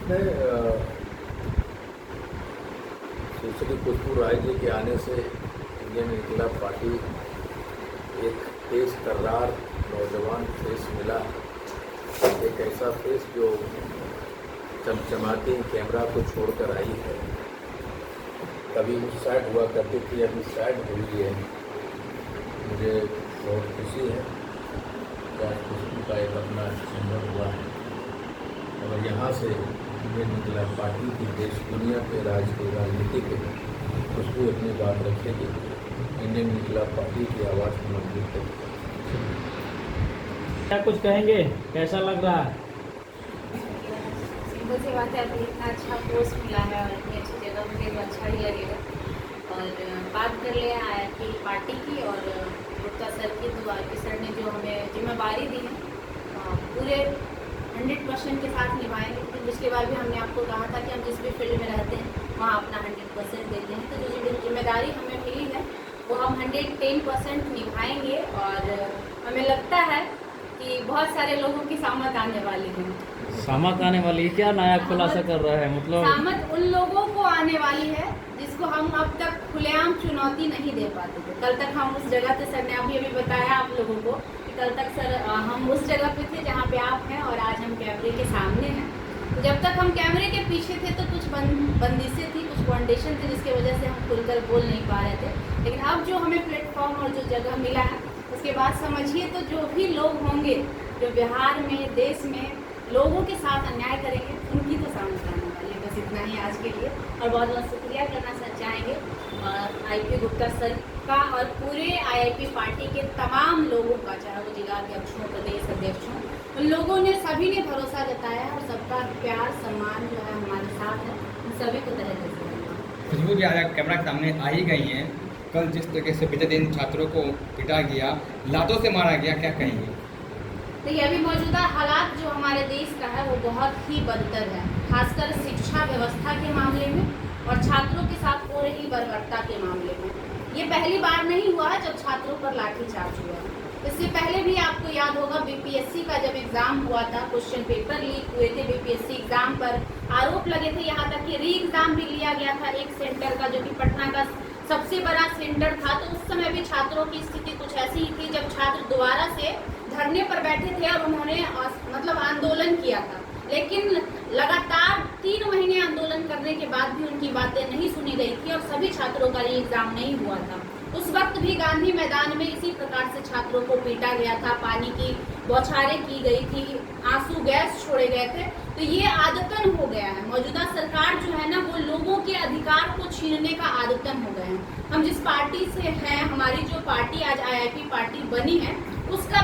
देखिए, सुश्री खुशबू राय जी के आने से इंडियन इनकलाब पार्टी एक तेज तर्रार नौजवान फेस मिला, एक ऐसा फेस जो चमचमाती कैमरा को छोड़कर आई है। कभी उस साइड हुआ करती थी, अभी साइड हुई है। मुझे बहुत खुशी है कि आज खुशबू का एक अपना चैम्बर हुआ है और यहाँ से इंडियन इनकलाब पार्टी की देश दुनिया के राजकीय राजनीति के खुशबू अपनी बात रखेगी। इंडियन इनकलाब पार्टी की आवाज़ को मजबूत करेगी। क्या कुछ कहेंगे, कैसा लग रहा है? सिंपल सी बात है, अभी इतना अच्छा पोस्ट मिला है और इतनी अच्छी जगह मुझे तो अच्छा ही लगेगा। और बात कर ले आईआईपी पार्टी की और गुप्ता सर की, तो आईपी सर ने जो हमें जिम्मेदारी दी है पूरे 100% के साथ निभाएंगे। क्योंकि पिछली बार भी हमने आपको कहा था कि हम जिस भी फील्ड में रहते हैं वहाँ अपना 100% देते हैं। तो जो जिम्मेदारी हमें मिली है वो हम 110% निभाएंगे। और हमें लगता है कि बहुत सारे लोगों की सामत आने वाली है। सामत आने वाली है? क्या नया खुलासा कर रहा है? मतलब सामत उन लोगों को आने वाली है जिसको हम अब तक खुलेआम चुनौती नहीं दे पाते थे। कल तक हम उस जगह थे, सर ने अभी बताया आप लोगों को कि कल तक सर हम उस जगह पे थे जहाँ पे आप हैं और आज हम कैमरे के सामने हैं। तो जब तक हम कैमरे के पीछे थे तो कुछ बंदिशें थी, कुछ फाउंडेशन थे जिसकी वजह से हम खुलकर बोल नहीं पा रहे थे। लेकिन अब जो हमें प्लेटफॉर्म और जो जगह मिला है उसके बाद समझिए तो जो भी लोग होंगे जो बिहार में, देश में लोगों के साथ अन्याय करेंगे उनकी तो सामने आने वाली है। बस इतना ही आज के लिए। और बहुत बहुत शुक्रिया करना चाहेंगे आईपी गुप्ता सर का और पूरे आईआईपी पार्टी के तमाम लोगों का, चाहे वो जिलाध्यक्षों, प्रदेश अध्यक्षों, उन लोगों ने सभी ने भरोसा जताया और सबका प्यार सम्मान जो है हमारे साथ है। उन सभी को तहे दिल से धन्यवाद। खुशबू जी आज कैमरा के सामने आ ही गई हैं। कल जिस तरीके से बीते दिन छात्रों को पिटा गया, लातों से मारा गया, क्या कहेंगे? देखिए, अभी मौजूदा हालात जो हमारे देश का है वो बहुत ही बदतर है, खासकर शिक्षा व्यवस्था के मामले में और छात्रों के साथ हो रही बर्बरता के मामले में। ये पहली बार नहीं हुआ है जब छात्रों पर लाठीचार्ज हुआ। इससे पहले भी आपको याद होगा बीपीएससी का जब एग्जाम हुआ था, क्वेश्चन पेपर लीक हुए थे, बीपीएससी एग्जाम पर आरोप लगे थे, यहाँ तक कि री एग्जाम भी लिया गया था एक सेंटर का जो कि पटना का सबसे बड़ा सेंटर था। तो उस समय भी छात्रों की स्थिति कुछ ऐसी ही थी जब छात्र दोबारा से धरने पर बैठे थे और उन्होंने मतलब आंदोलन किया था। लेकिन लगातार 3 महीने आंदोलन करने के बाद भी उनकी बातें नहीं सुनी गई थी और सभी छात्रों का री एग्जाम नहीं हुआ था। उस वक्त भी गांधी मैदान में इसी प्रकार से छात्रों को पीटा गया था, पानी की बौछारें की गई थी, आंसू गैस छोड़े गए थे। तो ये आदतन हो गया है। मौजूदा सरकार जो है ना वो लोगों के अधिकार को छीनने का आदतन हो गए हैं। हम जिस पार्टी से हैं, हमारी जो पार्टी आज आईआईपी पार्टी बनी है उसके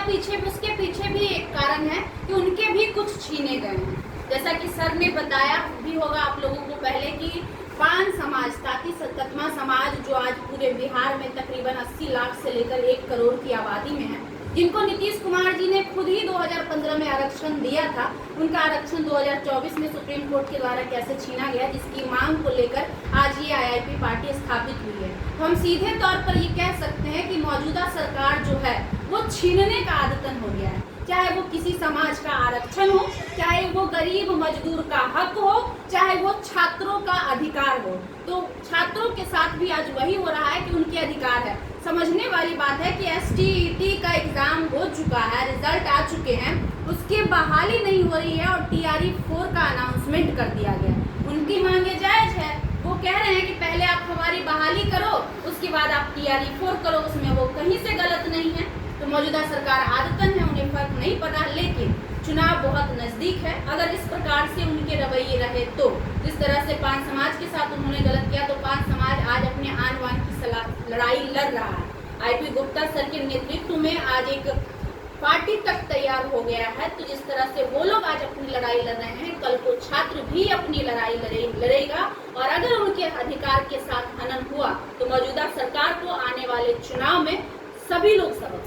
पीछे भी एक कारण है कि उनके भी कुछ छीने गए हैं। जैसा कि सर ने बताया भी होगा आप लोगों को पहले कि पान समाज, ताकि ततमा समाज जो आज पूरे बिहार में तकरीबन 80 लाख से लेकर 1 करोड़ की आबादी में है, जिनको नीतीश कुमार जी ने खुद ही 2015 में आरक्षण दिया था, उनका आरक्षण 2024 में सुप्रीम कोर्ट के द्वारा कैसे छीना गया, जिसकी मांग को लेकर आज ये आईआईपी पार्टी स्थापित हुई है। तो हम सीधे तौर पर ये कह सकते हैं कि मौजूदा सरकार जो है वो छीनने का आदतन हो गया है। चाहे वो किसी समाज का आरक्षण हो, चाहे वो गरीब मजदूर का हक हो, चाहे वो छात्रों का अधिकार हो। तो छात्रों के साथ भी आज वही हो रहा है कि उनके अधिकार है। समझने वाली बात है कि एसटीईटी का एग्जाम हो चुका है, रिजल्ट आ चुके हैं, उसकी बहाली नहीं हो रही है और टीआरई 4 का अनाउंसमेंट कर दिया गया। उनकी मांगे जायज है, वो कह रहे हैं कि पहले आप हमारी बहाली करो, उसके बाद आप टीआरई 4 करो, उसमें वो कहीं से गलत नहीं है। तो मौजूदा सरकार आदतन है, उन्हें फर्क नहीं पड़ा। लेकिन चुनाव बहुत नज़दीक है, अगर इस प्रकार से उनके रवैये रहे तो जिस तरह से पान समाज के साथ उन्होंने गलत किया, तो पान समाज आज अपने आन बान की लड़ाई लड़ रहा है। आईपी गुप्ता सर के नेतृत्व में आज एक पार्टी तक तैयार हो गया है। तो जिस तरह से वो लोग आज अपनी लड़ाई लड़ रहे हैं, कल को छात्र भी अपनी लड़ाई लड़ेगा और अगर उनके अधिकार के साथ हनन हुआ तो मौजूदा सरकार को आने वाले चुनाव में सभी लोग सबक